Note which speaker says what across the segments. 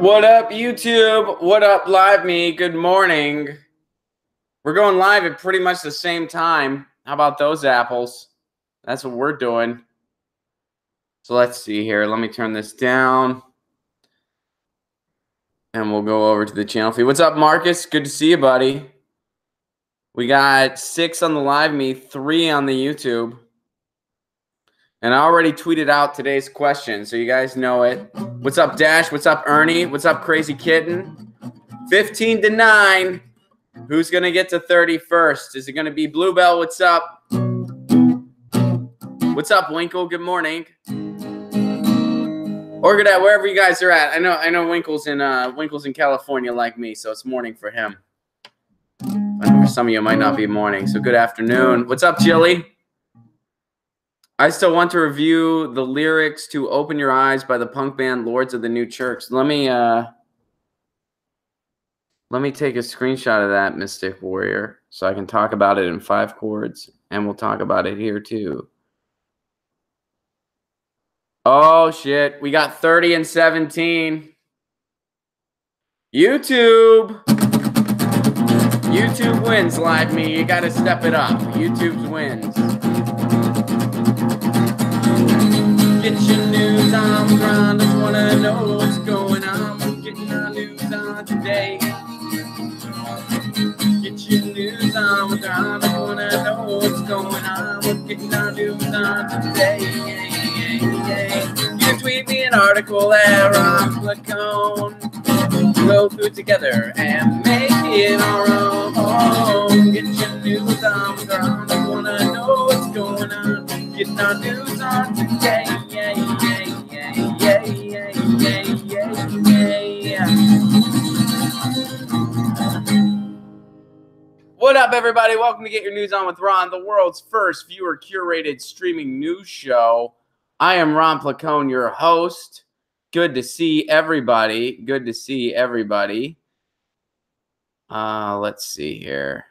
Speaker 1: What up, YouTube? What up, Live Me? Good morning. We're going live at pretty much the same time. How about those apples? That's what we're doing. So let's see here. Let me turn this down. And we'll go over to the channel feed. What's up, Marcus? Good to see you, buddy. We got 6 on the Live Me, 3 on the YouTube. And I already tweeted out today's question, so you guys know it. What's up, Dash? What's up, Ernie? What's up, Crazy Kitten? 15 to 9. Who's going to get to 31st? Is it going to be Bluebell? What's up? What's up, Winkle? Good morning. Or good at wherever you guys are at. I know Winkle's in California like me, so it's morning for him. I know for some of you it might not be morning, so good afternoon. What's up, Chili? I still want to review the lyrics to Open Your Eyes by the punk band Lords of the New Church. Let me take a screenshot of that, Mystic Warrior, so I can talk about it in 5 chords, and we'll talk about it here too. Oh shit, we got 30 and 17. YouTube wins, Live Me. You gotta step it up. YouTube wins. Get your news on the ground. Just wanna know what's going on. We're getting our news on today. Get your news on the ground. Just wanna know what's going on. We're getting our news on today. You tweet me an article at Placone. Go through it together and make it our own. Get your news on the ground. I wanna know what's going on. Getting our news on today. What up, everybody? Welcome to Get Your News On with Ron, the world's first viewer-curated streaming news show. I am Ron Placone, your host. Good to see everybody. Good to see everybody. Let's see here.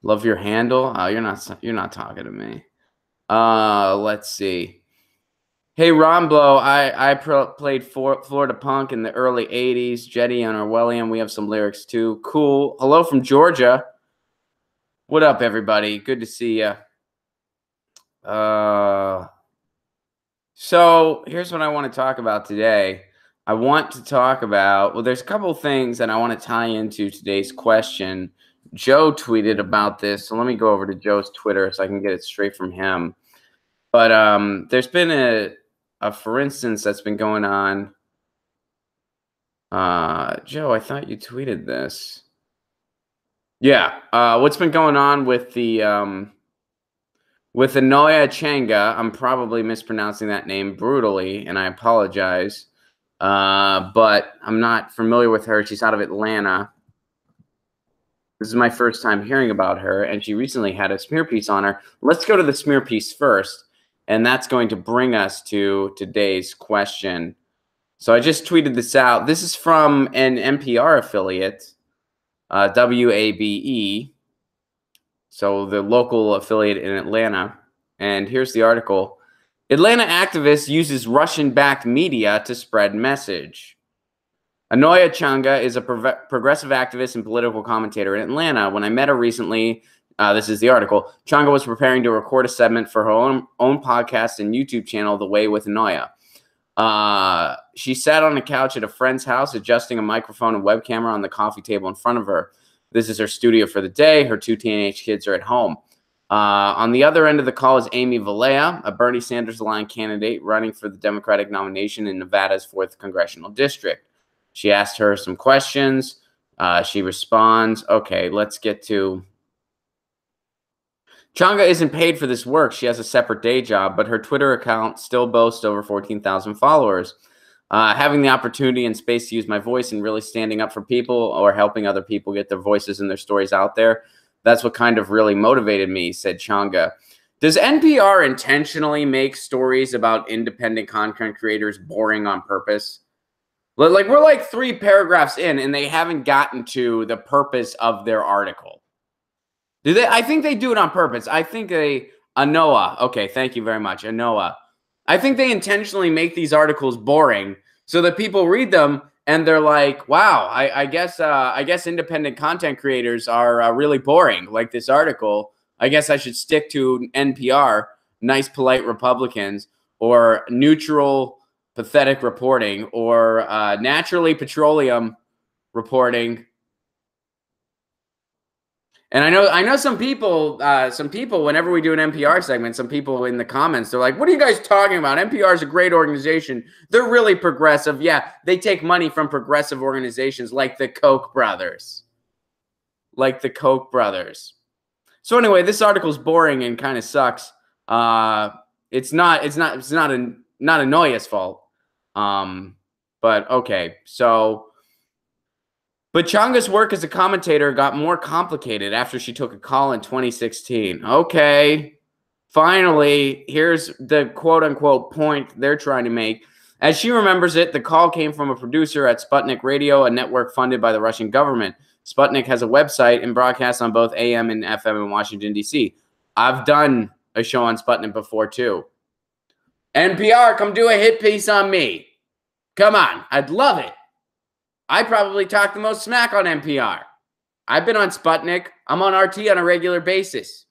Speaker 1: Love your handle. Oh, you're not talking to me. Let's see. Hey, Ron Blow. I played Florida punk in the early '80s. Jetty and Orwellian. We have some lyrics too. Cool. Hello from Georgia. What up, everybody? Good to see you. So here's what I want to talk about today. I want to talk about, well, there's a couple of things that I want to tie into today's question. Joe tweeted about this, so let me go over to Joe's Twitter so I can get it straight from him. But there's been a for instance that's been going on. Joe, I thought you tweeted this. Yeah, what's been going on with the with Anoya Changa. I'm probably mispronouncing that name brutally, and I apologize. But I'm not familiar with her. She's out of Atlanta. This is my first time hearing about her, and she recently had a smear piece on her. Let's go to the smear piece first, and that's going to bring us to today's question. So I just tweeted this out. This is from an NPR affiliate, WABE. So the local affiliate in Atlanta. And here's the article. Atlanta activist uses Russian-backed media to spread message. Anoya Changa is a progressive activist and political commentator in Atlanta. When I met her recently, this is the article, Changa was preparing to record a segment for her own podcast and YouTube channel, The Way with Anoya. She sat on a couch at a friend's house, adjusting a microphone and web camera on the coffee table in front of her. This is her studio for the day. Her 2 teenage kids are at home. On the other end of the call is Amy Valea, a Bernie Sanders-aligned candidate running for the Democratic nomination in Nevada's 4th Congressional District. She asked her some questions. She responds. Okay, let's get to... Changa isn't paid for this work. She has a separate day job, but her Twitter account still boasts over 14,000 followers. Having the opportunity and space to use my voice and really standing up for people or helping other people get their voices and their stories out there, that's what kind of really motivated me, said Changa. Does NPR intentionally make stories about independent content creators boring on purpose? Like, we're like 3 paragraphs in and they haven't gotten to the purpose of their article. Do they? I think they do it on purpose. I think Anoa. Okay, thank you very much, Anoa. I think they intentionally make these articles boring so that people read them and they're like, wow, I guess independent content creators are really boring, like this article. I guess I should stick to NPR, nice, polite Republicans, or neutral, pathetic reporting, or naturally petroleum reporting. And I know some people, whenever we do an NPR segment, some people in the comments, they're like, what are you guys talking about? NPR is a great organization. They're really progressive. Yeah, they take money from progressive organizations like the Koch brothers. Like the Koch brothers. So anyway, this article is boring and kind of sucks. It's not Anoya's fault. But okay, so but Changa's work as a commentator got more complicated after she took a call in 2016. Okay, finally, here's the quote-unquote point they're trying to make. As she remembers it, the call came from a producer at Sputnik Radio, a network funded by the Russian government. Sputnik has a website and broadcasts on both AM and FM in Washington, D.C. I've done a show on Sputnik before, too. NPR, come do a hit piece on me. Come on, I'd love it. I probably talk the most smack on NPR. I've been on Sputnik. I'm on RT on a regular basis.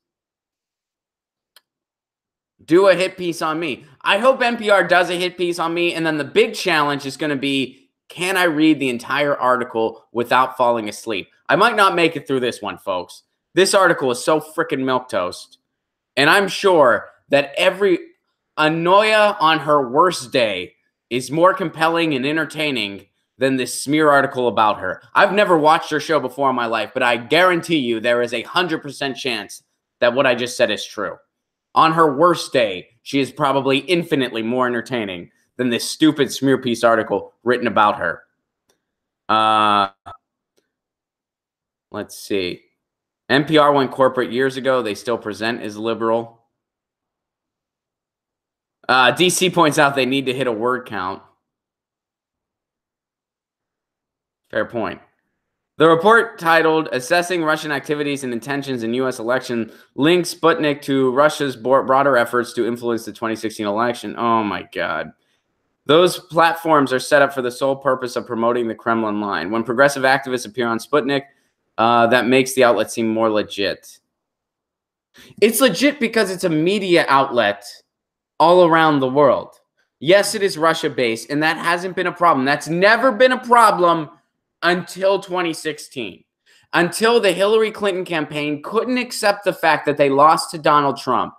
Speaker 1: Do a hit piece on me. I hope NPR does a hit piece on me, and then the big challenge is going to be, can I read the entire article without falling asleep? I might not make it through this one, folks. This article is so freaking milquetoast, and I'm sure that every Anoya on her worst day is more compelling and entertaining than this smear article about her. I've never watched her show before in my life, but I guarantee you there is 100% chance that what I just said is true. On her worst day, she is probably infinitely more entertaining than this stupid smear piece article written about her. Let's see. NPR went corporate years ago. They still present as liberal. DC points out they need to hit a word count. Fair point. The report, titled Assessing Russian Activities and Intentions in U.S. Election, links Sputnik to Russia's broader efforts to influence the 2016 election. Oh, my God. Those platforms are set up for the sole purpose of promoting the Kremlin line. When progressive activists appear on Sputnik, that makes the outlet seem more legit. It's legit because it's a media outlet all around the world. Yes, it is Russia-based, and that hasn't been a problem. That's never been a problem until 2016, until the Hillary Clinton campaign couldn't accept the fact that they lost to Donald Trump.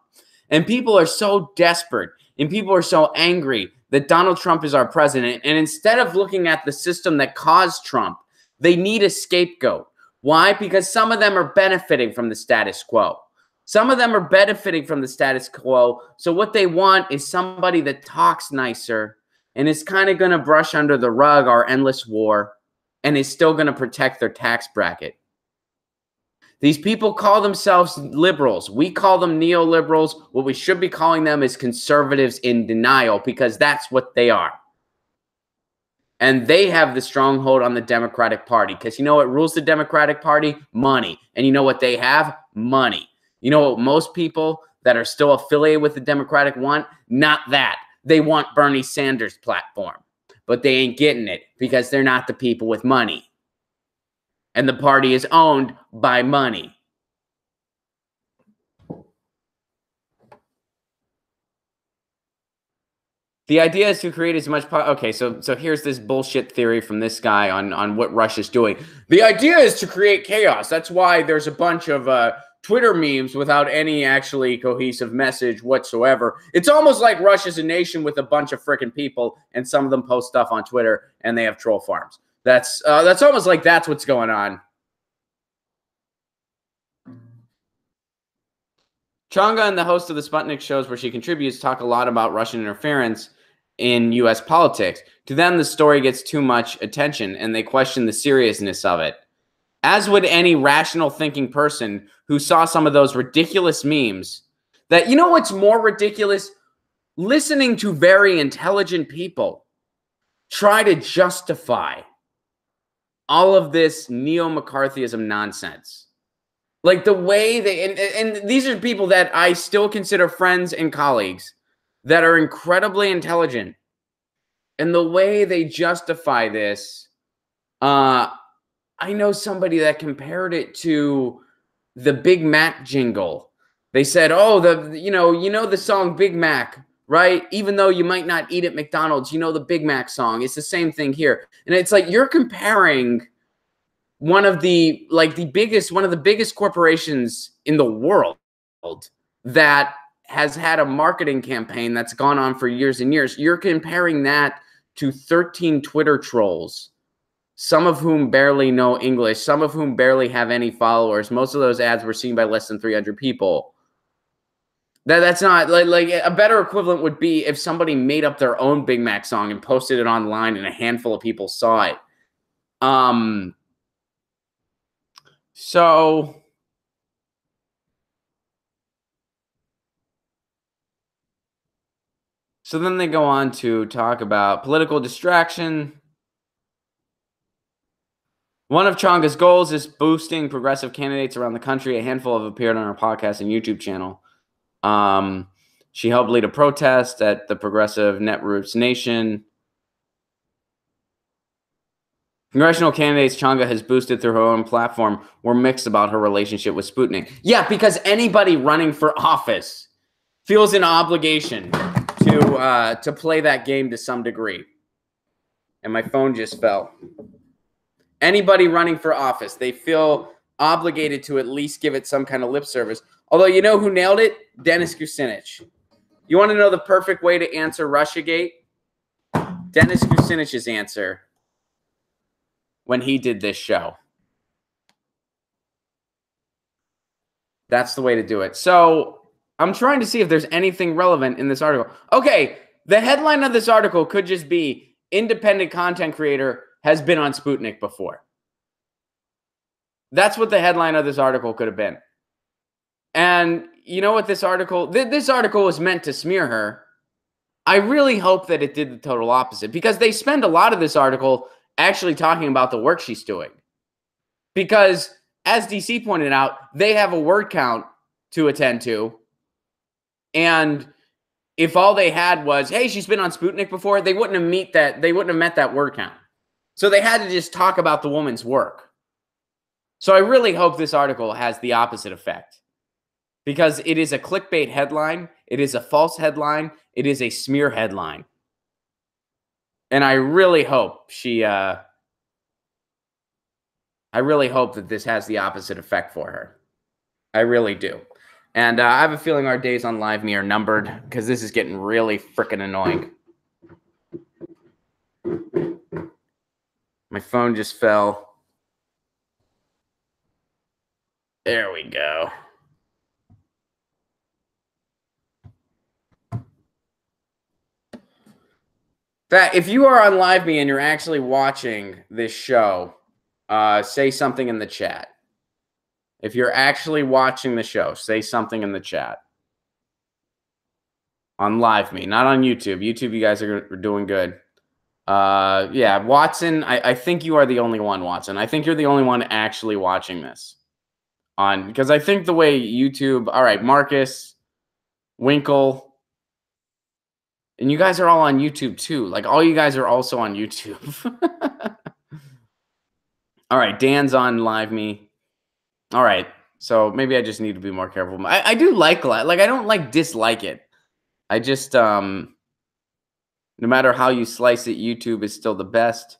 Speaker 1: And people are so desperate and people are so angry that Donald Trump is our president. And instead of looking at the system that caused Trump, they need a scapegoat. Why? Because some of them are benefiting from the status quo. Some of them are benefiting from the status quo. So what they want is somebody that talks nicer and is kind of going to brush under the rug our endless war, and is still going to protect their tax bracket. These people call themselves liberals. We call them neoliberals. What we should be calling them is conservatives in denial, because that's what they are. And they have the stronghold on the Democratic Party, because you know what rules the Democratic Party? Money. And you know what they have? Money. You know what most people that are still affiliated with the Democratic want? Not that. They want Bernie Sanders' platform. But they ain't getting it because they're not the people with money. And the party is owned by money. The idea is to create as much okay, so here's this bullshit theory from this guy on what Russia's doing. The idea is to create chaos. That's why there's a bunch of Twitter memes without any actually cohesive message whatsoever. It's almost like Russia's a nation with a bunch of freaking people, and some of them post stuff on Twitter, and they have troll farms. That's almost like that's what's going on. Changa and the host of the Sputnik shows where she contributes talk a lot about Russian interference in U.S. politics. To them, the story gets too much attention, and they question the seriousness of it. As would any rational thinking person who saw some of those ridiculous memes. That, you know what's more ridiculous? Listening to very intelligent people try to justify all of this neo-McCarthyism nonsense. Like the way they, and these are people that I still consider friends and colleagues that are incredibly intelligent. And the way they justify this, I know somebody that compared it to the Big Mac jingle. They said, "Oh, you know the song Big Mac, right? Even though you might not eat at McDonald's, you know the Big Mac song. It's the same thing here." And it's like you're comparing one of the biggest corporations in the world that has had a marketing campaign that's gone on for years and years. You're comparing that to 13 Twitter trolls, some of whom barely know English, some of whom barely have any followers. Most of those ads were seen by less than 300 people. That's not like a better equivalent would be if somebody made up their own Big Mac song and posted it online and a handful of people saw it. So then they go on to talk about political distraction. One of Changa's goals is boosting progressive candidates around the country. A handful have appeared on her podcast and YouTube channel. She helped lead a protest at the Progressive Netroots Nation. Congressional candidates Changa has boosted through her own platform were mixed about her relationship with Sputnik. Yeah, because anybody running for office feels an obligation to play that game to some degree. And my phone just fell. Anybody running for office, they feel obligated to at least give it some kind of lip service. Although, you know who nailed it? Dennis Kucinich. You want to know the perfect way to answer Russiagate? Dennis Kucinich's answer when he did this show. That's the way to do it. So I'm trying to see if there's anything relevant in this article. Okay, the headline of this article could just be independent content creator has been on Sputnik before. That's what the headline of this article could have been. And you know what this article was meant to smear her. I really hope that it did the total opposite, because they spend a lot of this article actually talking about the work she's doing. Because as DC pointed out, they have a word count to attend to. And if all they had was, hey, she's been on Sputnik before, they wouldn't have met that word count. So they had to just talk about the woman's work. So I really hope this article has the opposite effect, because it is a clickbait headline. It is a false headline. It is a smear headline. And I really hope that this has the opposite effect for her. I really do. And I have a feeling our days on Live Me are numbered, because this is getting really freaking annoying. My phone just fell. There we go. That if you are on Live Me and you're actually watching this show, say something in the chat. If you're actually watching the show, say something in the chat. On Live Me, not on YouTube. YouTube, you guys are doing good. Yeah, Watson, I think you are the only one, Watson. I think you're the only one actually watching this. Because I think the way YouTube, all right, Marcus, Winkle, and you guys are all on YouTube too. Like, all you guys are also on YouTube. All right, Dan's on Live Me. All right, so maybe I just need to be more careful. I do like I don't dislike it. I just, no matter how you slice it, YouTube is still the best.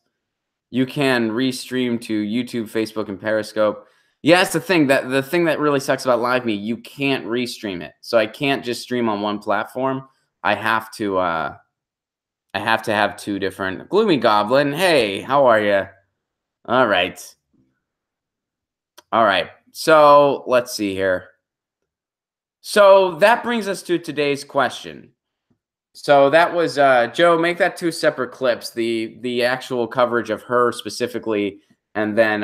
Speaker 1: You can restream to YouTube, Facebook, and Periscope. Yeah, that's the thing. The thing that really sucks about Live Me, you can't restream it. So I can't just stream on one platform. I have to have two different. Gloomy Goblin, hey, how are you? All right. All right. So let's see here. So that brings us to today's question. So that was Joe. Make that two separate clips. The actual coverage of her specifically, and then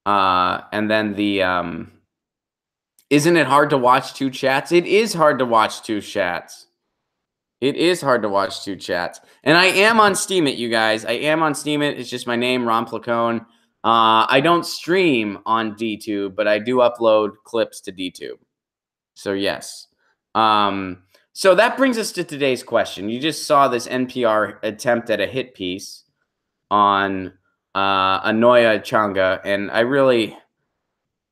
Speaker 1: the isn't it hard to watch two chats? It is hard to watch two chats. It is hard to watch two chats. And I am on Steemit, you guys. I am on Steemit. It's just my name, Ron Placone. I don't stream on DTube, but I do upload clips to DTube. So yes. So So that brings us to today's question. You just saw this NPR attempt at a hit piece on Anoya Changa, and I really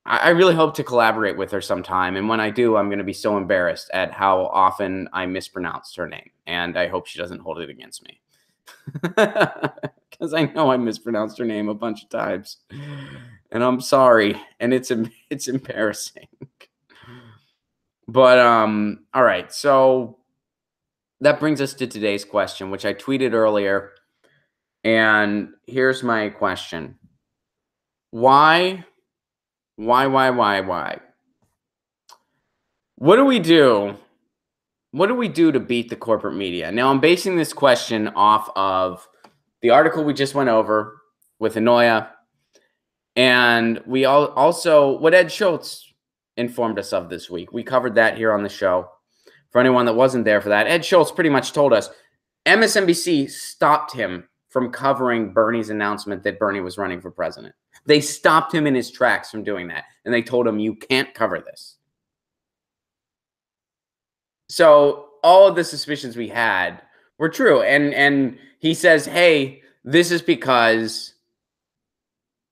Speaker 1: hope to collaborate with her sometime. And when I do, I'm going to be so embarrassed at how often I mispronounced her name, and I hope she doesn't hold it against me. Because I know I mispronounced her name a bunch of times, and I'm sorry, and it's embarrassing. But all right, so that brings us to today's question, which I tweeted earlier, and here's my question: Why? What do we do? What do we do to beat the corporate media? Now, I'm basing this question off of the article we just went over with Anoya, and we also what Ed Schultz informed us of this week. We covered that here on the show. For anyone that wasn't there for that, Ed Schultz pretty much told us MSNBC stopped him from covering Bernie's announcement that Bernie was running for president. They stopped him in his tracks from doing that, and they told him, you can't cover this. So all of the suspicions we had were true. And he says, hey, this is because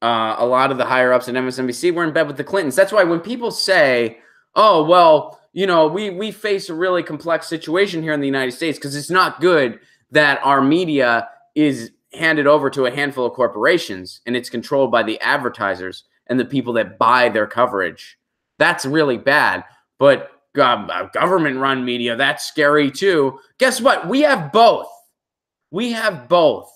Speaker 1: a lot of the higher ups at MSNBC were in bed with the Clintons. That's why when people say, oh, well, you know, we face a really complex situation here in the United States because it's not good that our media is handed over to a handful of corporations and it's controlled by the advertisers and the people that buy their coverage. That's really bad. But government-run media, that's scary too. Guess what? We have both. We have both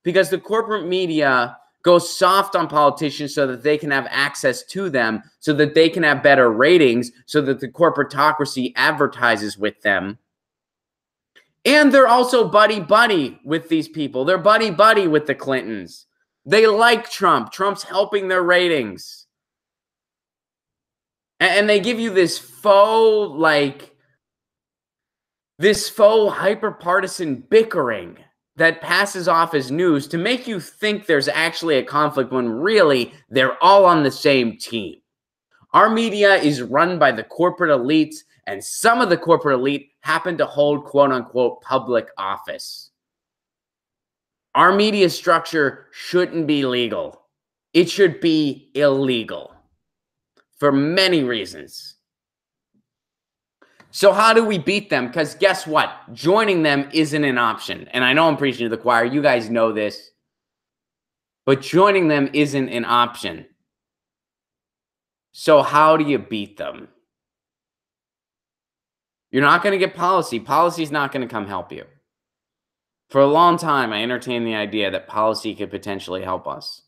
Speaker 1: because the corporate media goes soft on politicians so that they can have access to them, so that they can have better ratings, so that the corporatocracy advertises with them. And they're also buddy-buddy with these people. They're buddy-buddy with the Clintons. They like Trump. Trump's helping their ratings. And they give you this faux hyper-partisan bickering that passes off as news to make you think there's actually a conflict when really they're all on the same team. Our media is run by the corporate elites, and some of the corporate elite happen to hold quote-unquote public office. Our media structure shouldn't be legal. It should be illegal for many reasons. So how do we beat them? Because guess what? Joining them isn't an option. And I know I'm preaching to the choir. You guys know this. But joining them isn't an option. So how do you beat them? You're not going to get policy. Policy's not going to come help you. For a long time, I entertained the idea that policy could potentially help us.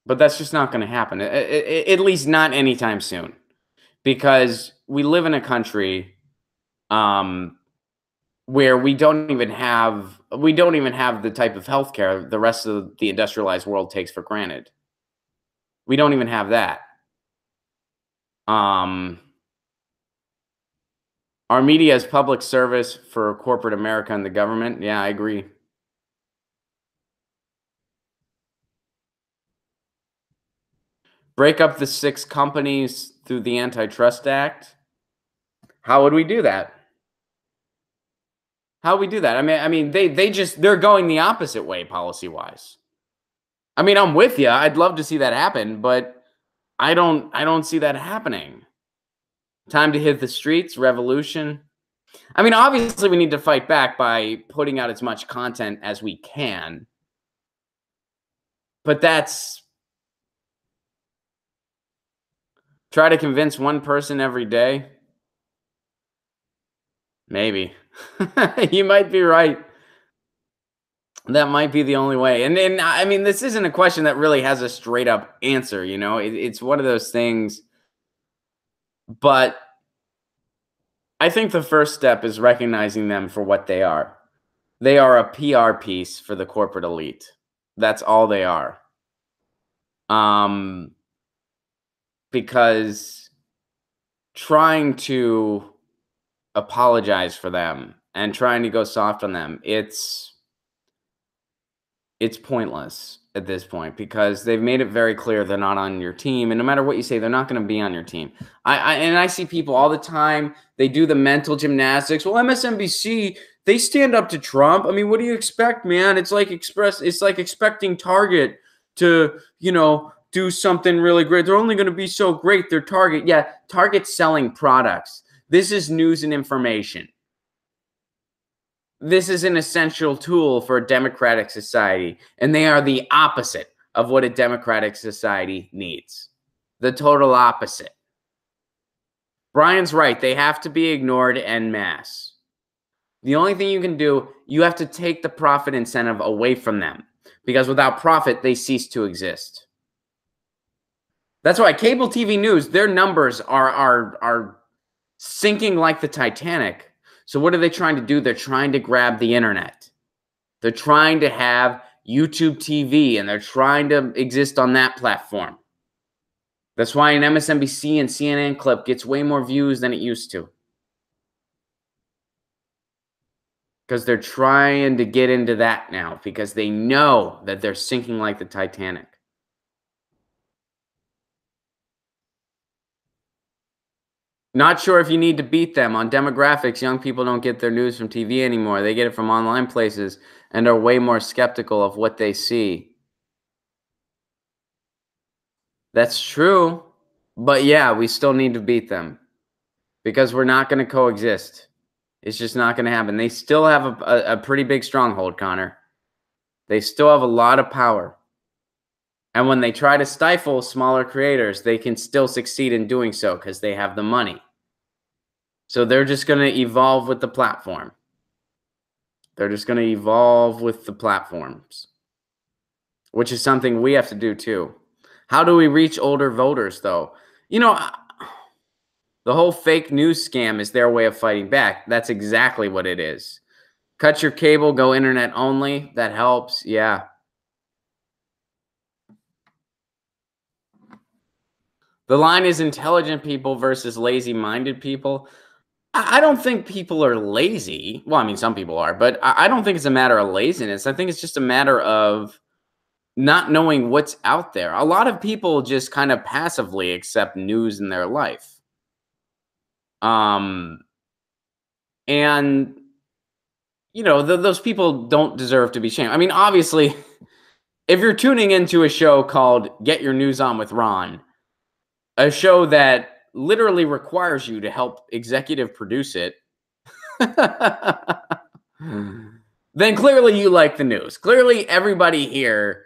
Speaker 1: But that's just not going to happen, at least not anytime soon. Because we live in a country where we don't even have the type of healthcare the rest of the industrialized world takes for granted. We don't even have that. Our media is public service for corporate America and the government. Yeah, I agree. Break up the 6 companies through the Antitrust Act. How would we do that? How would we do that? I mean, they're going the opposite way policy-wise. I mean, I'm with you. I'd love to see that happen, but I don't see that happening. Time to hit the streets, revolution. I mean, obviously we need to fight back by putting out as much content as we can. But that's try to convince one person every day. Maybe. You might be right. That might be the only way. And I mean, this isn't a question that really has a straight up answer, you know. It's one of those things. But I think the first step is recognizing them for what they are. They are a PR piece for the corporate elite. That's all they are. Because trying to apologize for them and trying to go soft on them, it's pointless. at this point because they've made it very clear they're not on your team, and no matter what you say, they're not going to be on your team. I see people all the time. They do the mental gymnastics. Well, MSNBC, they stand up to Trump. I mean, what do you expect, man? It's like expecting Target to, do something really great. They're only going to be so great. They're Target. Yeah, Target's selling products. This is news and information. This is an essential tool for a democratic society, and they are the opposite of what a democratic society needs. The total opposite. Brian's right. They have to be ignored en masse. The only thing you can do, you have to take the profit incentive away from them, because without profit, they cease to exist. That's why cable TV news, their numbers are sinking like the Titanic. So what are they trying to do? They're trying to grab the internet. They're trying to have YouTube TV, and they're trying to exist on that platform. That's why an MSNBC and CNN clip gets way more views than it used to. Because they're trying to get into that now, because they know that they're sinking like the Titanic. Not sure if you need to beat them. On demographics, young people don't get their news from TV anymore. They get it from online places and are way more skeptical of what they see. That's true. But yeah, we still need to beat them because we're not going to coexist. It's just not going to happen. They still have a pretty big stronghold, Connor. They still have a lot of power. And when they try to stifle smaller creators, they can still succeed in doing so because they have the money. So they're just going to evolve with the platform. They're just going to evolve with the platforms, which is something we have to do too. How do we reach older voters, though? The whole fake news scam is their way of fighting back. That's exactly what it is. Cut your cable, go internet only. That helps. Yeah. The line is intelligent people versus lazy-minded people. I don't think people are lazy. Well, I mean, some people are, but I don't think it's a matter of laziness. I think it's just a matter of not knowing what's out there. A lot of people just kind of passively accept news in their life. And those people don't deserve to be shamed. I mean, obviously, if you're tuning into a show called Get Your News On with Ron, a show that literally requires you to help executive produce it, then clearly you like the news. Clearly everybody here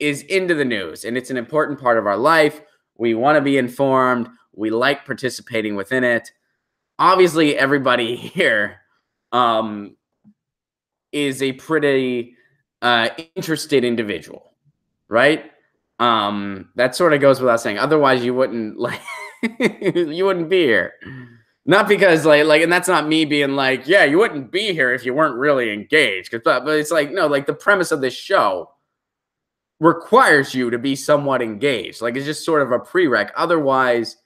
Speaker 1: is into the news, and it's an important part of our life. We want to be informed. We like participating within it. Obviously, everybody here is a pretty interested individual, right? That sort of goes without saying. Otherwise, you wouldn't you wouldn't be here. Not because and that's not me being like, yeah, you wouldn't be here if you weren't really engaged. But it's like, no, like the premise of this show requires you to be somewhat engaged. Like it's just sort of a prereq. Otherwise,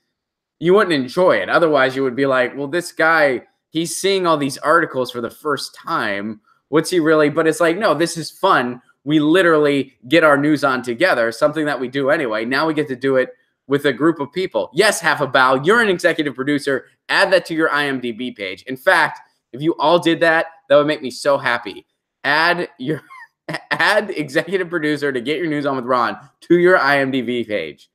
Speaker 1: you wouldn't enjoy it. Otherwise, you would be like, well, this guy, he's seeing all these articles for the first time. What's he really? But it's like, no, this is fun. We literally get our news on together, something that we do anyway. Now we get to do it with a group of people. Yes, Half a Bow, you're an executive producer. Add that to your IMDb page. In fact, if you all did that, that would make me so happy. Add executive producer to Get Your News On with Ron to your IMDb page.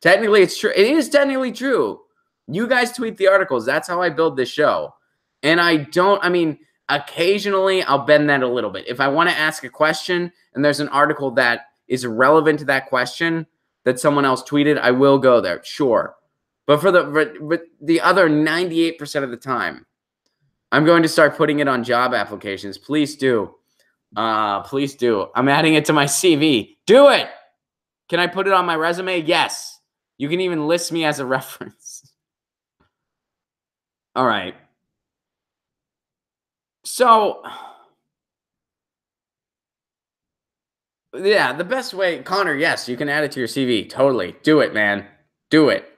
Speaker 1: Technically, it's true. It is technically true. You guys tweet the articles. That's how I build this show. And occasionally I'll bend that a little bit. If I want to ask a question and there's an article that is relevant to that question that someone else tweeted, I will go there, sure. But for the other 98% of the time, I'm going to start putting it on job applications. Please do. Please do. I'm adding it to my CV. Do it. Can I put it on my resume? Yes. You can even list me as a reference. All right. So, yeah, the best way, Connor, yes, you can add it to your CV. Totally. Do it, man. Do it.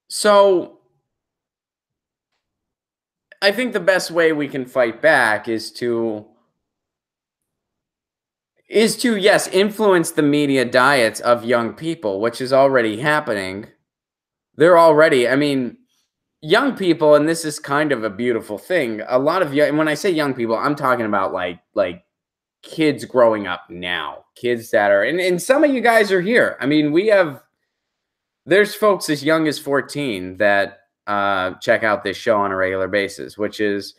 Speaker 1: So, I think the best way we can fight back is to is to, yes, influence the media diets of young people, which is already happening. They're already, I mean, young people, and this is kind of a beautiful thing. A lot of young, and when I say young people, I'm talking about like kids growing up now, kids that are, and some of you guys are here. I mean, there's folks as young as 14 that check out this show on a regular basis, which is,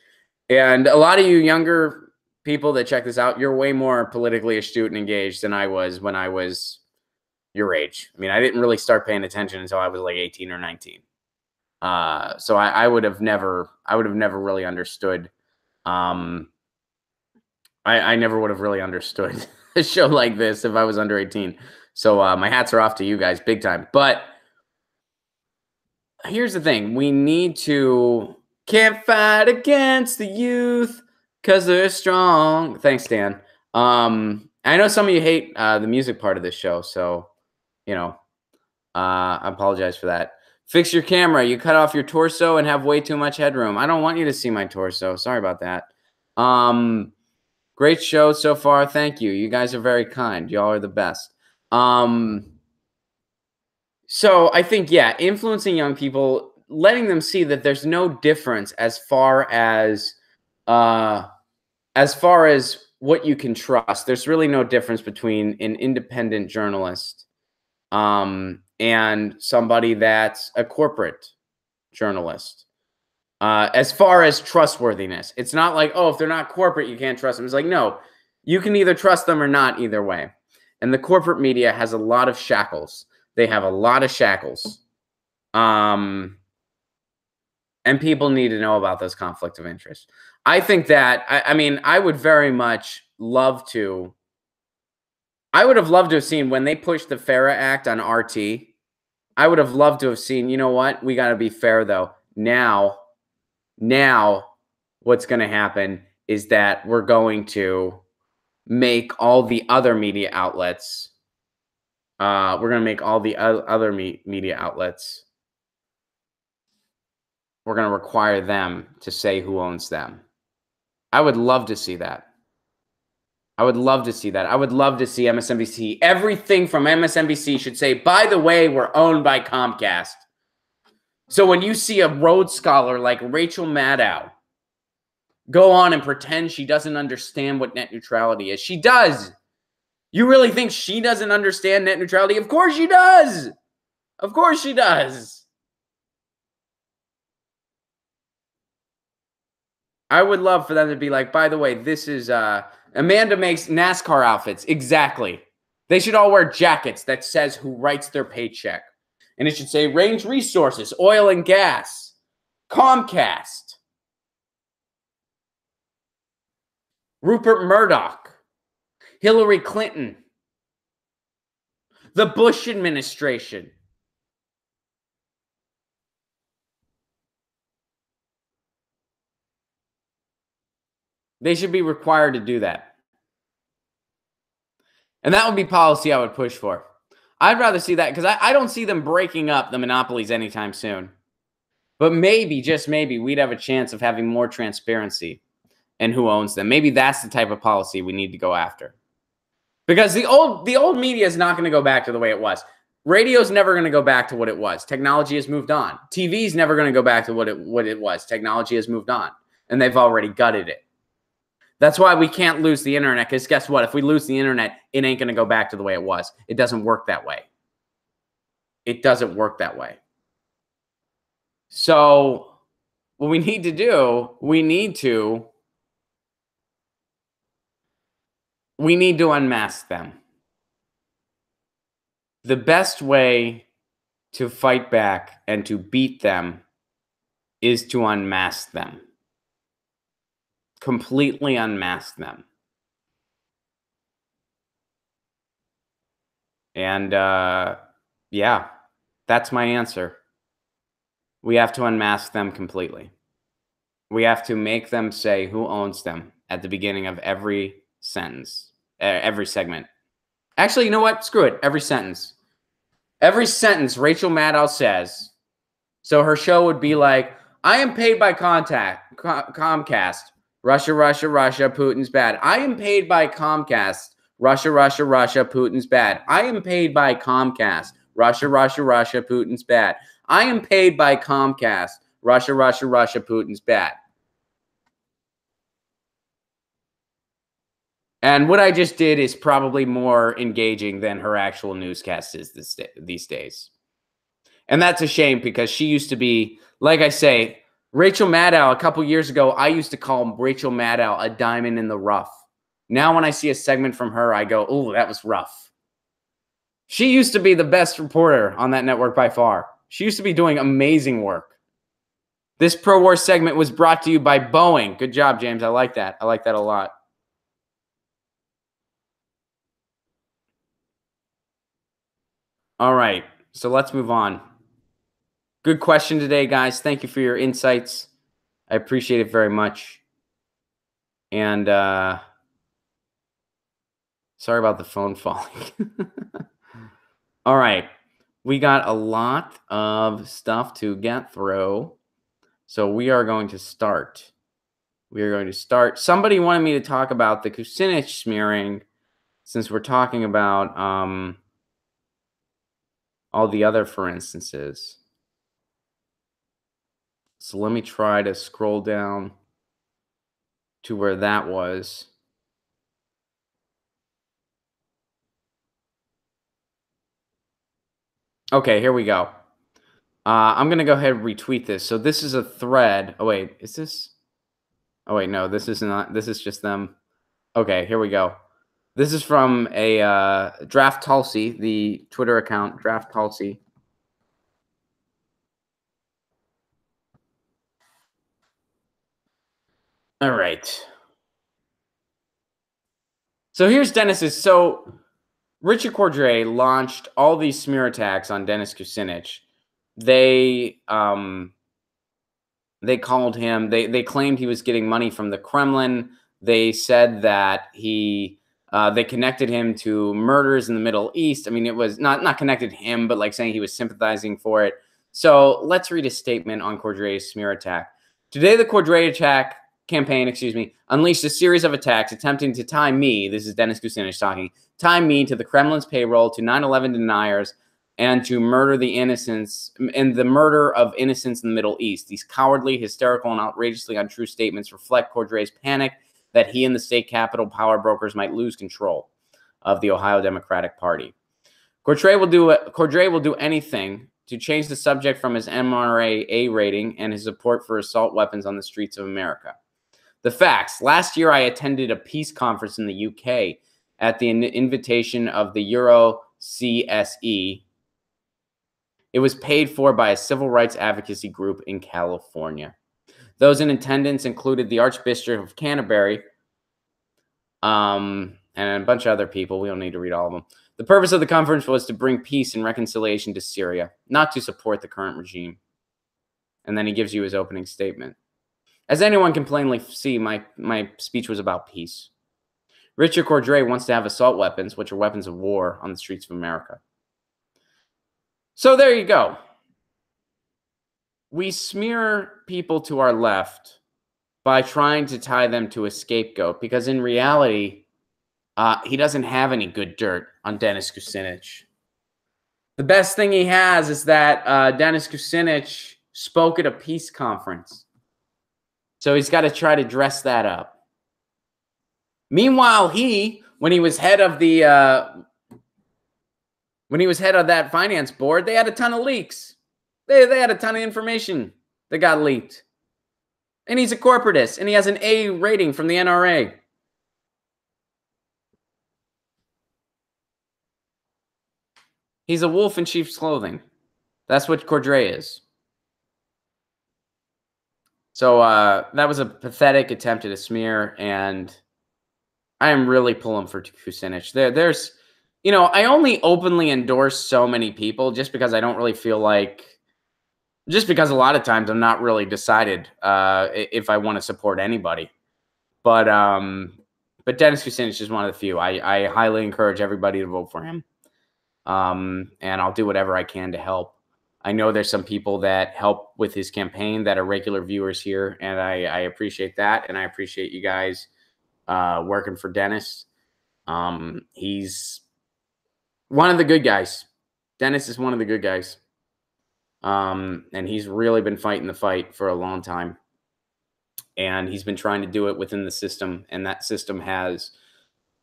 Speaker 1: and a lot of you younger people that check this out, you're way more politically astute and engaged than I was when I was your age. I mean, I didn't really start paying attention until I was like 18 or 19. So I would have never really understood. I never would have really understood a show like this if I was under 18. So my hats are off to you guys big time. But here's the thing. We need to can't fight against the youth because they're strong. Thanks, Dan. I know some of you hate the music part of this show. So, you know, I apologize for that. Fix your camera. You cut off your torso and have way too much headroom. I don't want you to see my torso. Sorry about that. Great show so far. Thank you. You guys are very kind. Y'all are the best. So I think, yeah, influencing young people, letting them see that there's no difference as far as what you can trust. There's really no difference between an independent journalist and somebody that's a corporate journalist. As far as trustworthiness, it's not like, oh, if they're not corporate, you can't trust them. It's like, no, you can either trust them or not either way. And the corporate media has a lot of shackles. They have a lot of shackles. And people need to know about those conflict of interest. I think that, I mean, I would very much love to. I would have loved to have seen when they pushed the FARA Act on RT. I would have loved to have seen, you know what? We got to be fair, though. Now, what's going to happen is that we're going to make all the other media outlets. We're going to make all the other media outlets. We're going to require them to say who owns them. I would love to see that. I would love to see that. I would love to see MSNBC. Everything from MSNBC should say, by the way, we're owned by Comcast. So when you see a Rhodes Scholar like Rachel Maddow go on and pretend she doesn't understand what net neutrality is, she does. You really think she doesn't understand net neutrality? Of course she does. Of course she does. I would love for them to be like, by the way, this is Amanda makes NASCAR outfits. Exactly. They should all wear jackets that says who writes their paycheck. And it should say Range Resources, Oil and Gas, Comcast, Rupert Murdoch, Hillary Clinton, the Bush administration. They should be required to do that. And that would be policy I would push for. I'd rather see that because I don't see them breaking up the monopolies anytime soon. But maybe, just maybe, we'd have a chance of having more transparency in who owns them. Maybe that's the type of policy we need to go after. Because the old media is not going to go back to the way it was. Radio's never going to go back to what it was. Technology has moved on. TV's never going to go back to what it was. Technology has moved on. And they've already gutted it. That's why we can't lose the internet, because guess what? If we lose the internet, it ain't going to go back to the way it was. It doesn't work that way. It doesn't work that way. So what we need to do, we need to unmask them. The best way to fight back and to beat them is to unmask them. Completely unmask them. And yeah, that's my answer. We have to unmask them completely. We have to make them say who owns them at the beginning of every sentence, every segment. Actually, you know what? Screw it. Every sentence. Every sentence Rachel Maddow says. So her show would be like, I am paid by Comcast. Russia, Russia, Russia, Putin's bad. I am paid by Comcast Russia, Russia, Russia, Putin's bad. I am paid by Comcast. Russia, Russia, Russia, Putin's bad. I am paid by Comcast. Russia, Russia, Russia, Putin's bad. And what I just did is probably more engaging than her actual newscast is these days. And that's a shame because she used to be, like I say, Rachel Maddow, a couple years ago, I used to call Rachel Maddow a diamond in the rough. Now when I see a segment from her, I go, oh, that was rough. She used to be the best reporter on that network by far. She used to be doing amazing work. This pro-war segment was brought to you by Boeing. Good job, James. I like that. I like that a lot. All right, so let's move on. Good question today, guys. Thank you for your insights. I appreciate it very much. And sorry about the phone falling. All right, we got a lot of stuff to get through. So we are going to start. Somebody wanted me to talk about the Kucinich smearing since we're talking about all the other for instances. So let me try to scroll down to where that was. Okay, here we go. I'm going to go ahead and retweet this. So this is a thread. Oh, wait, is this? Oh, wait, no, this is not. This is just them. Okay, here we go. This is from a Draft Tulsi, the Twitter account, Draft Tulsi. All right. So here's Dennis's. So Richard Cordray launched all these smear attacks on Dennis Kucinich. They called him. They claimed he was getting money from the Kremlin. They said that they connected him to murders in the Middle East. I mean, it was not connected to him, but like saying he was sympathizing for it. So let's read a statement on Cordray's smear attack. Today, the Cordray attack campaign, unleashed a series of attacks attempting to tie me, this is Dennis Kucinich talking, tie me to the Kremlin's payroll, to 9/11 deniers, and to murder the innocents and the murder of innocents in the Middle East. These cowardly, hysterical, and outrageously untrue statements reflect Cordray's panic that he and the state capital power brokers might lose control of the Ohio Democratic Party. Cordray will do anything to change the subject from his MRA rating and his support for assault weapons on the streets of America. The facts. Last year, I attended a peace conference in the UK at the invitation of the EuroCSE. It was paid for by a civil rights advocacy group in California. Those in attendance included the Archbishop of Canterbury and a bunch of other people. We don't need to read all of them. The purpose of the conference was to bring peace and reconciliation to Syria, not to support the current regime. And then he gives you his opening statement. As anyone can plainly see, my speech was about peace. Richard Cordray wants to have assault weapons, which are weapons of war, on the streets of America. So there you go. We smear people to our left by trying to tie them to a scapegoat because in reality, he doesn't have any good dirt on Dennis Kucinich. The best thing he has is that Dennis Kucinich spoke at a peace conference. So he's got to try to dress that up. Meanwhile, when he was head of that finance board, they had a ton of leaks. They had a ton of information that got leaked. And he's a corporatist, and he has an A rating from the NRA. He's a wolf in sheep's clothing. That's what Cordray is. So that was a pathetic attempt at a smear, and I am really pulling for Kucinich. There's, I only openly endorse so many people just because I don't really feel like, just because a lot of times I'm not really decided if I want to support anybody. But Dennis Kucinich is one of the few. I highly encourage everybody to vote for him. And I'll do whatever I can to help. I know there's some people that help with his campaign that are regular viewers here, and I appreciate that, and I appreciate you guys working for Dennis. He's one of the good guys. Dennis is one of the good guys. And he's really been fighting the fight for a long time. And he's been trying to do it within the system. And that system has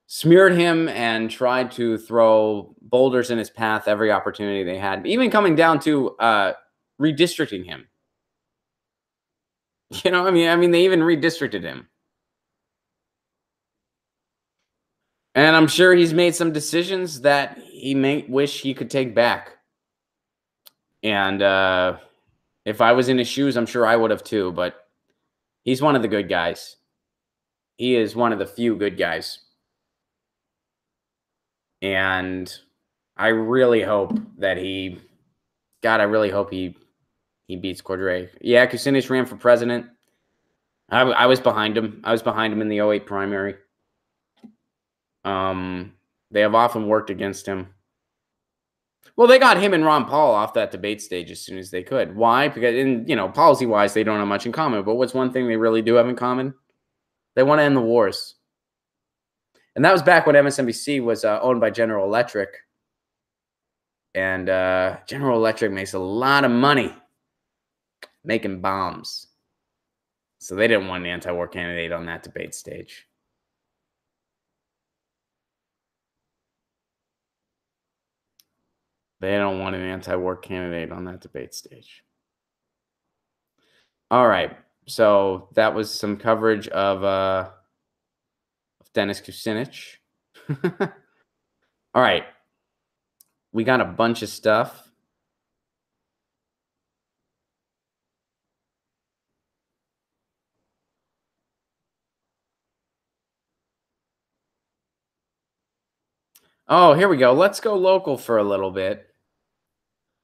Speaker 1: smeared him and tried to throw boulders in his path every opportunity they had, even coming down to redistricting him. You know, I mean, they even redistricted him. And I'm sure he's made some decisions that he may wish he could take back. And if I was in his shoes, I'm sure I would have too. But he's one of the good guys. He is one of the few good guys. And I really hope that he beats Cordray. Yeah, Kucinich ran for president. I was behind him. I was behind him in the 2008 primary. They have often worked against him. Well, they got him and Ron Paul off that debate stage as soon as they could. Why? Because, policy-wise, they don't have much in common. But what's one thing they really do have in common? They want to end the wars. And that was back when MSNBC was owned by General Electric. And General Electric makes a lot of money making bombs. So they didn't want an anti-war candidate on that debate stage. They don't want an anti-war candidate on that debate stage. All right. So that was some coverage of Dennis Kucinich. All right. We got a bunch of stuff. Oh, here we go. Let's go local for a little bit.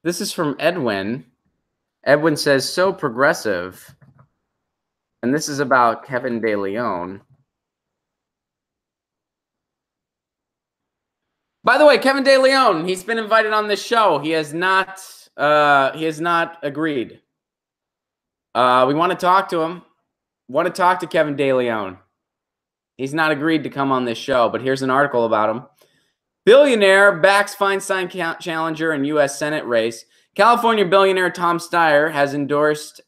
Speaker 1: This is from Edwin. Edwin says, so progressive. And this is about Kevin De Leon. By the way, Kevin De Leon, he's been invited on this show. He has not agreed. We want to talk to him. Want to talk to Kevin De Leon. He's not agreed to come on this show, but here's an article about him. Billionaire backs Feinstein challenger in U.S. Senate race. California billionaire Tom Steyer has endorsed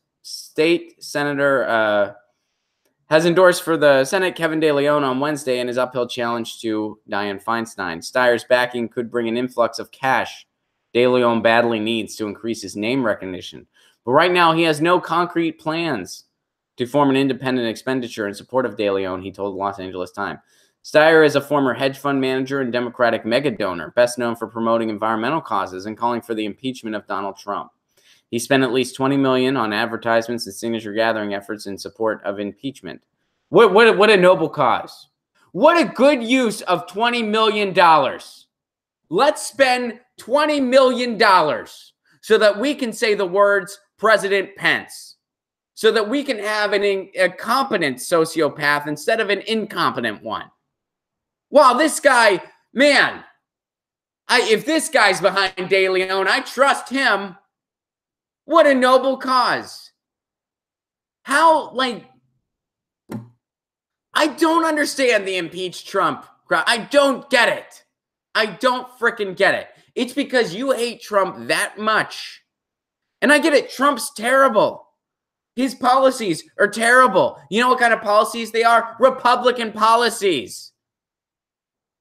Speaker 1: for the Senate Kevin De Leon on Wednesday in his uphill challenge to Dianne Feinstein. Steyer's backing could bring an influx of cash De Leon badly needs to increase his name recognition. But right now, he has no concrete plans to form an independent expenditure in support of De Leon, he told the Los Angeles Times. Steyer is a former hedge fund manager and Democratic mega donor, best known for promoting environmental causes and calling for the impeachment of Donald Trump. He spent at least $20 million on advertisements and signature gathering efforts in support of impeachment. What a noble cause. What a good use of $20 million. Let's spend $20 million so that we can say the words President Pence, so that we can have a competent sociopath instead of an incompetent one. Wow, this guy, man, if this guy's behind De Leon, I trust him. What a noble cause. How, I don't understand the impeach Trump crowd. I don't get it. I don't freaking get it. It's because you hate Trump that much. And I get it. Trump's terrible. His policies are terrible. You know what kind of policies they are? Republican policies.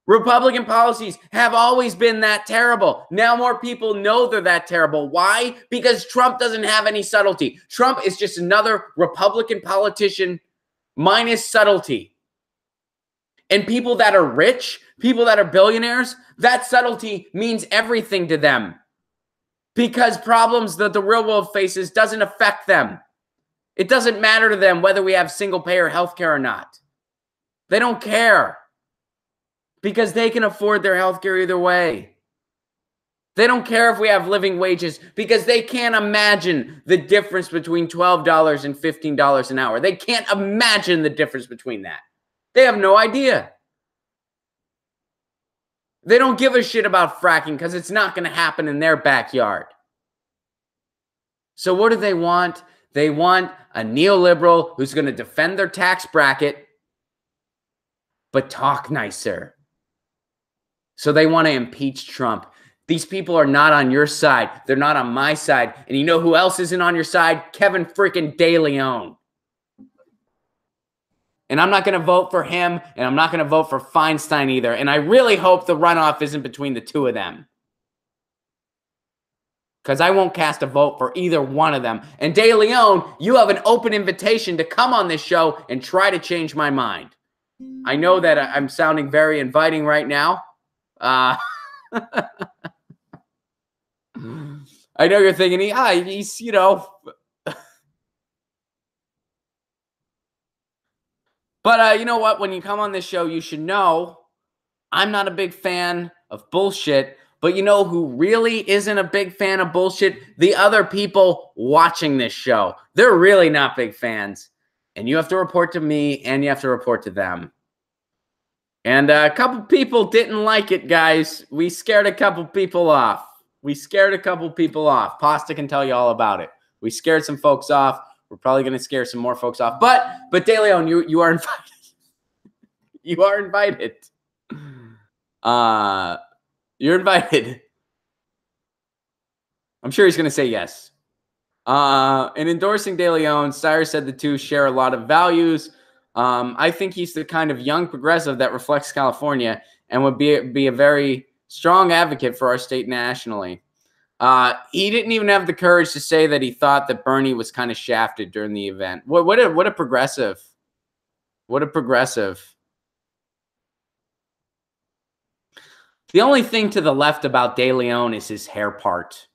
Speaker 1: Republican policies have always been that terrible. Now more people know they're that terrible. Why? Because Trump doesn't have any subtlety. Trump is just another Republican politician minus subtlety. And people that are rich, people that are billionaires, that subtlety means everything to them. Because problems that the real world faces doesn't affect them. It doesn't matter to them whether we have single-payer healthcare or not. They don't care. Because they can afford their healthcare either way. They don't care if we have living wages because they can't imagine the difference between $12 and $15 an hour. They can't imagine the difference between that. They have no idea. They don't give a shit about fracking because it's not going to happen in their backyard. So what do they want? They want a neoliberal who's going to defend their tax bracket, but talk nicer. So they want to impeach Trump. These people are not on your side. They're not on my side. And you know who else isn't on your side? Kevin freaking De Leon. And I'm not going to vote for him, and I'm not going to vote for Feinstein either. And I really hope the runoff isn't between the two of them, because I won't cast a vote for either one of them. And De Leon, you have an open invitation to come on this show and try to change my mind. I know that I'm sounding very inviting right now. I know you're thinking, he's, you know. But you know what? When you come on this show, you should know I'm not a big fan of bullshit. But you know who really isn't a big fan of bullshit? The other people watching this show. They're really not big fans. And you have to report to me, and you have to report to them. And a couple people didn't like it, guys. We scared a couple people off. Pasta can tell you all about it. We scared some folks off. We're probably going to scare some more folks off. But De Leon, you are invited. You are invited. You're invited. I'm sure he's going to say yes. In endorsing De Leon, Steyer said the two share a lot of values. I think he's the kind of young progressive that reflects California and would be a very strong advocate for our state nationally. He didn't even have the courage to say that he thought that Bernie was kind of shafted during the event. What a progressive. What a progressive. The only thing to the left about De Leon is his hair part.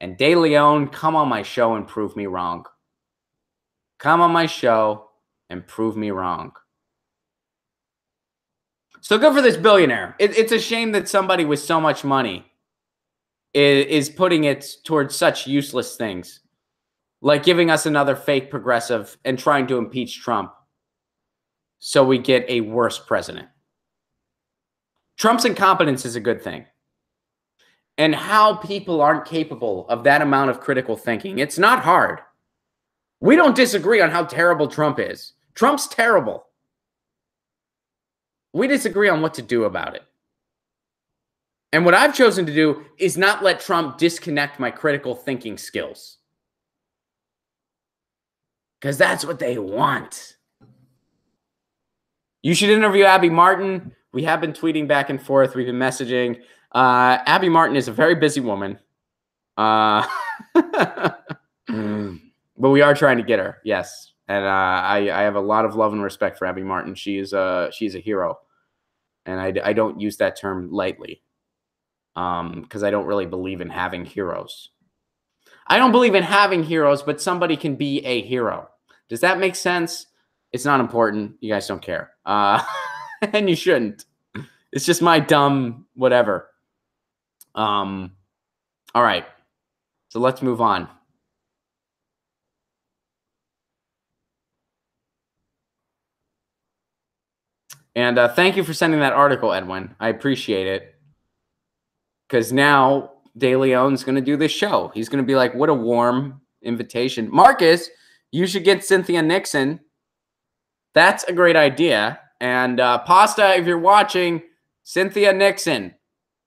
Speaker 1: And De Leon, come on my show and prove me wrong. Come on my show and prove me wrong. So good for this billionaire. It's a shame that somebody with so much money is putting it towards such useless things, like giving us another fake progressive and trying to impeach Trump so we get a worse president. Trump's incompetence is a good thing. And how people aren't capable of that amount of critical thinking, it's not hard. We don't disagree on how terrible Trump is. Trump's terrible. We disagree on what to do about it. And what I've chosen to do is not let Trump disconnect my critical thinking skills. Because that's what they want. You should interview Abby Martin. We have been tweeting back and forth. We've been messaging. Abby Martin is a very busy woman. But we are trying to get her, yes. And I have a lot of love and respect for Abby Martin. She's a hero. And I don't use that term lightly. Because I don't really believe in having heroes. I don't believe in having heroes, but somebody can be a hero. Does that make sense? It's not important. You guys don't care. And you shouldn't. It's just my dumb whatever. All right. So let's move on. And thank you for sending that article, Edwin. I appreciate it. Because now De Leon's going to do this show. He's going to be like, what a warm invitation. Marcus, you should get Cynthia Nixon. That's a great idea. And Pasta, if you're watching, Cynthia Nixon.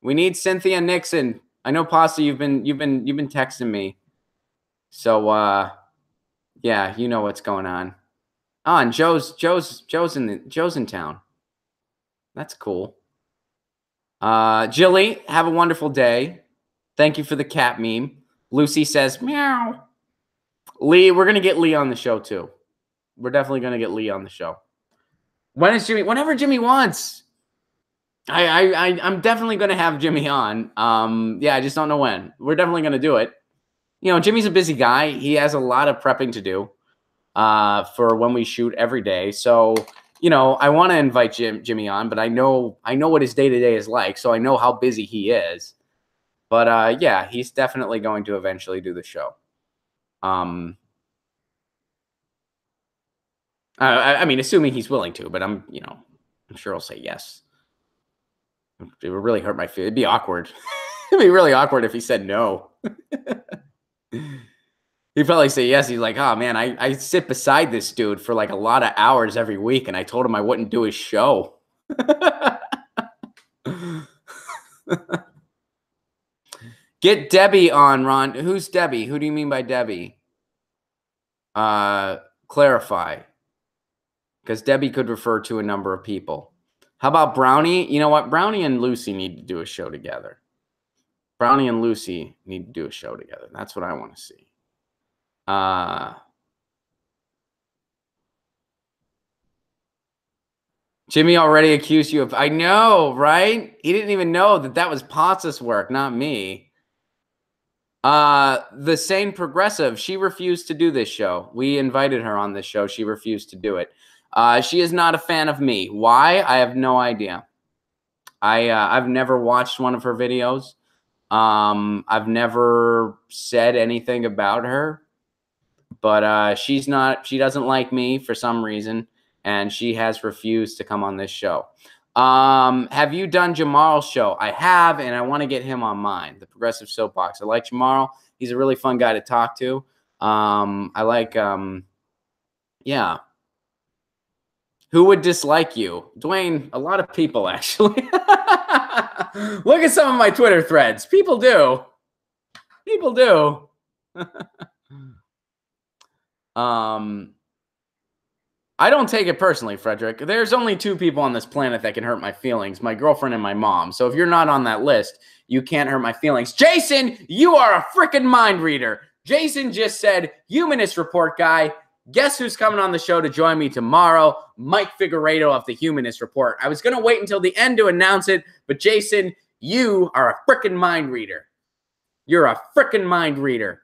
Speaker 1: We need Cynthia Nixon. I know, Pasta, you've been texting me. So yeah, you know what's going on. Oh, and Joe's in town. That's cool. Jilly, have a wonderful day. Thank you for the cat meme. Lucy says, meow. Lee, we're going to get Lee on the show, too. We're definitely going to get Lee on the show. When is Jimmy? Whenever Jimmy wants. I'm definitely going to have Jimmy on. Yeah, I just don't know when. We're definitely going to do it. You know, Jimmy's a busy guy. He has a lot of prepping to do for when we shoot every day. So, you know, I want to invite Jimmy on, but I know what his day-to-day is like, so I know how busy he is. But yeah, he's definitely going to eventually do the show. I mean, assuming he's willing to, but I'm sure he'll say yes. It would really hurt my feelings. It'd be awkward. It'd be really awkward if he said no. He'd probably say yes. He's like, oh, man, I sit beside this dude for like a lot of hours every week, and I told him I wouldn't do his show. Get Debbie on, Ron. Who's Debbie? Who do you mean by Debbie? Clarify. Because Debbie could refer to a number of people. How about Brownie? You know what? Brownie and Lucy need to do a show together. Brownie and Lucy need to do a show together. That's what I want to see. Jimmy already accused you of... I know, right? He didn't even know that was Potts' work, not me. The Sane Progressive, she refused to do this show. We invited her on this show. She refused to do it. She is not a fan of me. Why? I have no idea. I've never watched one of her videos. I've never said anything about her, but she doesn't like me for some reason, and she has refused to come on this show. Have you done Jamal's show? I have, and I want to get him on mine, the Progressive Soapbox. I like Jamal. He's a really fun guy to talk to. I like, yeah. Who would dislike you? Dwayne, a lot of people, actually. Look at some of my Twitter threads. People do. People do. I don't take it personally, Frederick. There's only 2 people on this planet that can hurt my feelings, my girlfriend and my mom. So if you're not on that list, you can't hurt my feelings. Jason, you are a freaking mind reader. Jason just said, Humanist Report guy. Guess who's coming on the show to join me tomorrow? Mike Figueredo of the Humanist Report. I was going to wait until the end to announce it, but Jason, you are a freaking mind reader. You're a freaking mind reader.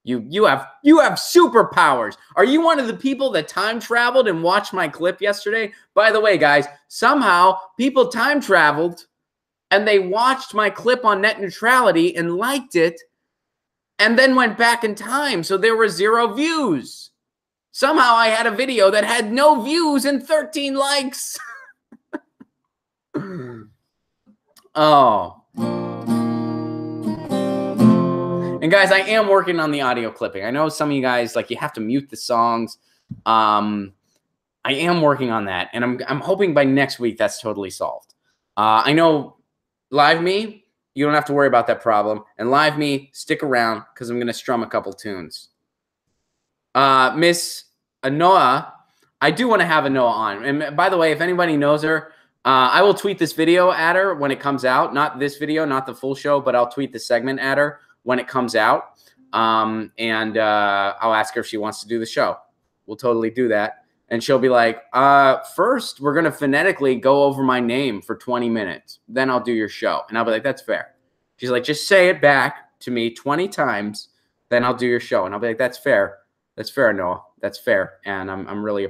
Speaker 1: You have superpowers. Are you one of the people that time traveled and watched my clip yesterday? By the way, guys, somehow people time traveled and they watched my clip on net neutrality and liked it and then went back in time. So there were 0 views. Somehow I had a video that had no views and 13 likes. Oh. And guys, I am working on the audio clipping. I know some of you guys, like, you have to mute the songs. I am working on that, and I'm hoping by next week that's totally solved. I know Live Me, you don't have to worry about that problem. And Live Me, stick around because I'm going to strum a couple tunes. Miss Anoa, I do want to have Anoa on. And by the way, if anybody knows her, I will tweet this video at her when it comes out. Not this video, not the full show, but I'll tweet the segment at her when it comes out. I'll ask her if she wants to do the show. We'll totally do that. And she'll be like, first, we're going to phonetically go over my name for 20 minutes. Then I'll do your show. And I'll be like, that's fair. She's like, just say it back to me 20 times. Then I'll do your show. And I'll be like, that's fair. That's fair, Noah. That's fair. And I'm really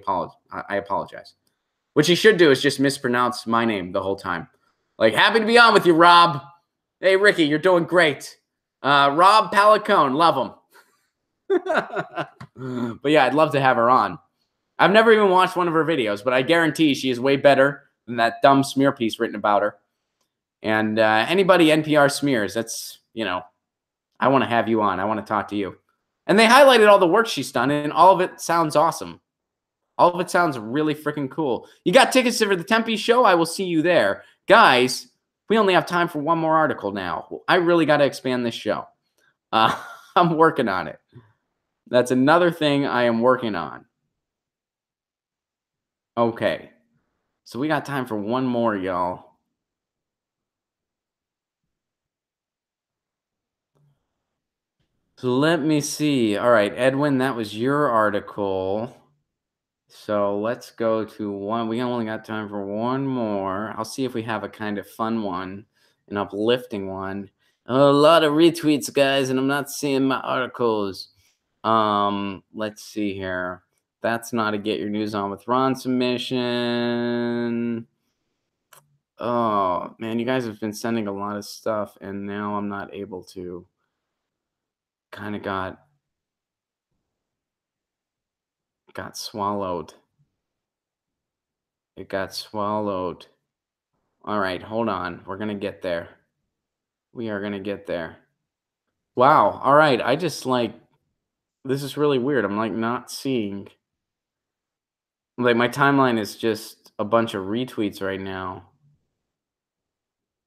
Speaker 1: I apologize. What you should do is just mispronounce my name the whole time. Like, happy to be on with you, Rob. Hey, Ricky, you're doing great. Rob Placone, love him. But yeah, I'd love to have her on. I've never even watched one of her videos, but I guarantee she is way better than that dumb smear piece written about her. And anybody NPR smears, that's, you know, I want to have you on. I want to talk to you. And they highlighted all the work she's done, and all of it sounds awesome. All of it sounds really freaking cool. You got tickets for the Tempe show? I will see you there. Guys, we only have time for one more article now. I really got to expand this show. I'm working on it. That's another thing I am working on. Okay. So we got time for one more, y'all. So let me see. All right, Edwin, that was your article. So let's go to one. We only got time for one more. I'll see if we have a kind of fun one, an uplifting one. A lot of retweets, guys, and I'm not seeing my articles. Let's see here. That's not a Get Your News On with Ron submission. Oh, man, you guys have been sending a lot of stuff, and now I'm not able to. Kind of got swallowed. It got swallowed. All right, hold on. We're going to get there. We are going to get there. Wow. All right. I just this is really weird. I'm not seeing. My timeline is just a bunch of retweets right now.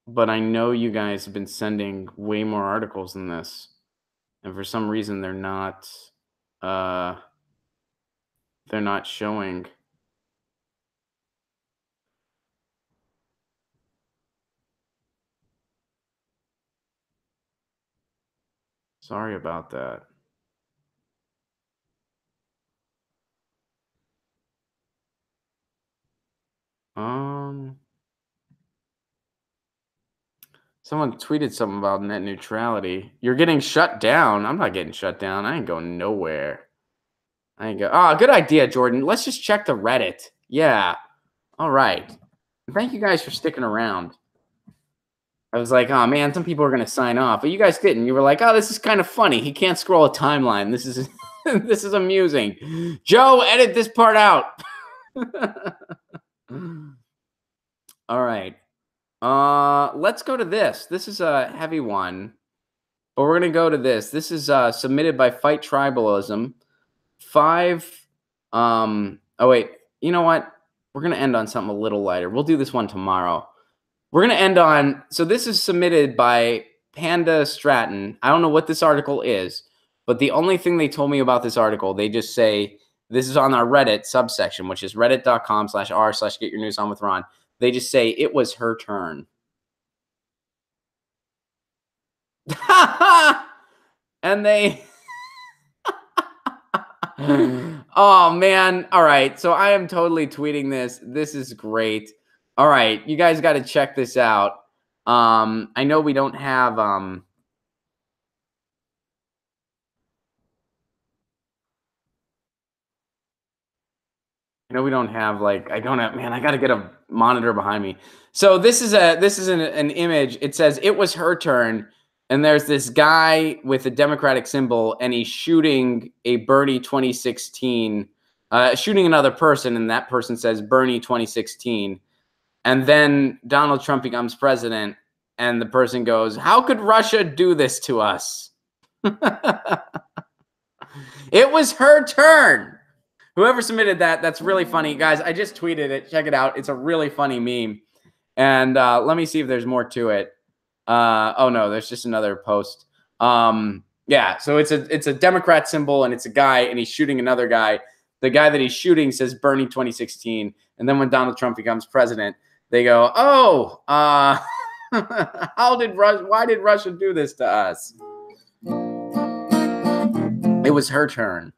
Speaker 1: But I know you guys have been sending way more articles than this. And for some reason uh they're not showing. Sorry about that. Um Someone tweeted something about net neutrality. You're getting shut down. I'm not getting shut down. I ain't going nowhere. I ain't go. Oh, good idea, Jordan. Let's just check the Reddit. Yeah. All right. Thank you guys for sticking around. I was like, oh man, some people are gonna sign off, but you guys didn't. You were like, oh, this is kind of funny. He can't scroll a timeline. This is this is amusing. Joe, edit this part out. All right. Let's go to this. This is a heavy one, but we're gonna go to this. This is submitted by Fight Tribalism. Oh wait, you know what? We're gonna end on something a little lighter. We'll do this one tomorrow. We're gonna end on. So this is submitted by Panda Stratton. I don't know what this article is, but the only thing they told me about this article, they just say this is on our Reddit subsection, which is reddit.com/r/getyournewsonwithron. They just say it was her turn. And they oh man. All right. So I am totally tweeting this. This is great. All right. You guys got to check this out. I know we don't have like I don't have man, I got to get a monitor behind me. So this is an image. It says it was her turn. And there's this guy with a Democratic symbol, and he's shooting a Bernie 2016, shooting another person, and that person says Bernie 2016. And then Donald Trump becomes president, and the person goes, "How could Russia do this to us?" It was her turn. Whoever submitted that, that's really funny. Guys, I just tweeted it. Check it out. It's a really funny meme. And let me see if there's more to it. Oh no, there's just another post. Yeah, so it's a Democrat symbol, and it's a guy, and he's shooting another guy. The guy that he's shooting says Bernie 2016, and then when Donald Trump becomes president, they go, "Oh, why did Russia do this to us?" It was her turn.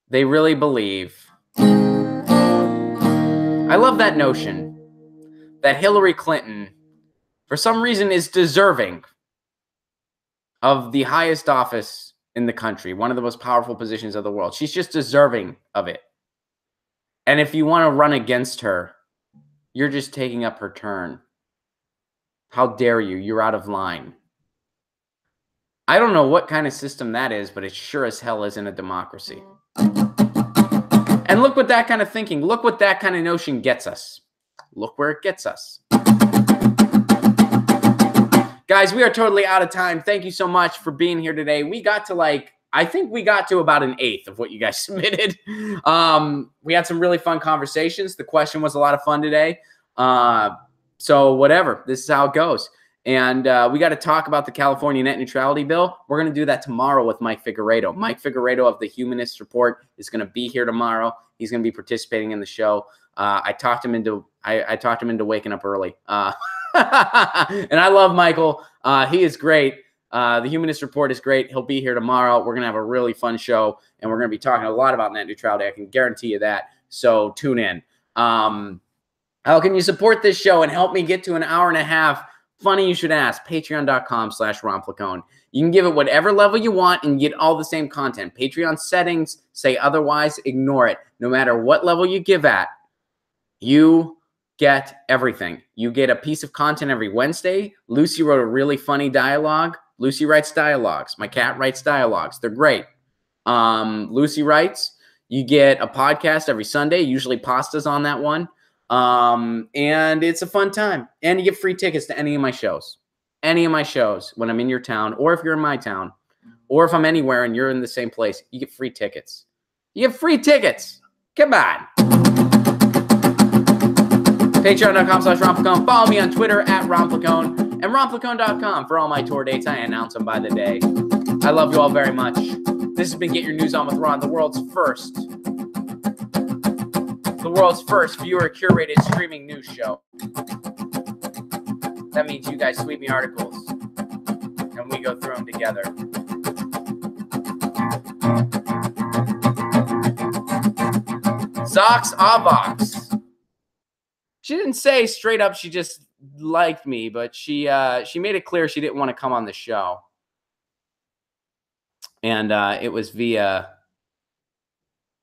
Speaker 1: They really believe. I love that notion that Hillary Clinton, for some reason, is deserving of the highest office in the country, one of the most powerful positions of the world. She's just deserving of it. And if you want to run against her, you're just taking up her turn. How dare you? You're out of line. I don't know what kind of system that is, but it sure as hell isn't a democracy. And look what that kind of thinking, look what that kind of notion gets us. Look where it gets us. Guys, we are totally out of time. Thank you so much for being here today. We got to I think we got to about an eighth of what you guys submitted. We had some really fun conversations. The question was a lot of fun today. So whatever, this is how it goes. And we got to talk about the California net neutrality bill. We're going to do that tomorrow with Mike Figueredo. Mike Figueredo of the Humanist Report is going to be here tomorrow. He's going to be participating in the show. I talked him into waking up early. And I love Michael. He is great. The Humanist Report is great. He'll be here tomorrow. We're going to have a really fun show, and we're going to be talking a lot about net neutrality. I can guarantee you that. So tune in. How can you support this show and help me get to an hour and a half? Funny you should ask. Patreon.com/Ron Placone. You can give it whatever level you want and get all the same content. Patreon settings say otherwise. Ignore it. No matter what level you give at, you get everything. You get a piece of content every Wednesday. Lucy wrote a really funny dialogue. Lucy writes dialogues. My cat writes dialogues. They're great. Lucy writes. You get a podcast every Sunday. Usually Pasta's on that one. And it's a fun time. And you get free tickets to any of my shows. Any of my shows when I'm in your town, or if you're in my town, or if I'm anywhere and you're in the same place, you get free tickets. You get free tickets. Come on. Patreon.com/Ron Placone. Follow me on Twitter at Ron Placone and RonPlacone.com for all my tour dates. I announce them by the day. I love you all very much. This has been Get Your News On with Ron, the world's first viewer-curated streaming news show. That means you guys tweet me articles, and we go through them together. Zox Avox. She didn't say straight up she just liked me, but she made it clear she didn't want to come on the show. And it was via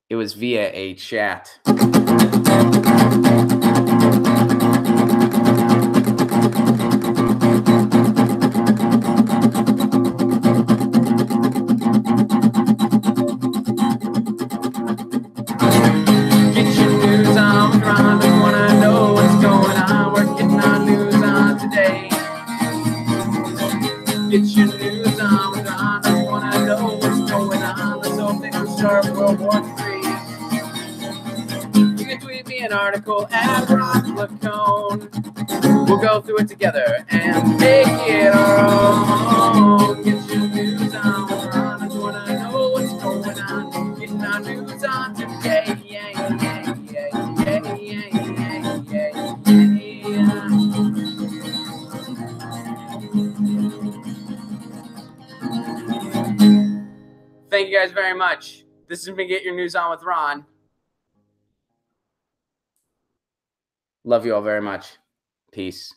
Speaker 1: a chat. Get your news on with Ron. I want to know what's going on. Let's hope they can start World War III. You can tweet me an article at Ron Placone. We'll go through it together and make it our own. Get your news on with Ron. I want to know what's going on. Getting our news on today. Thank you guys very much. This has been Get Your News On with Ron. Love you all very much. Peace.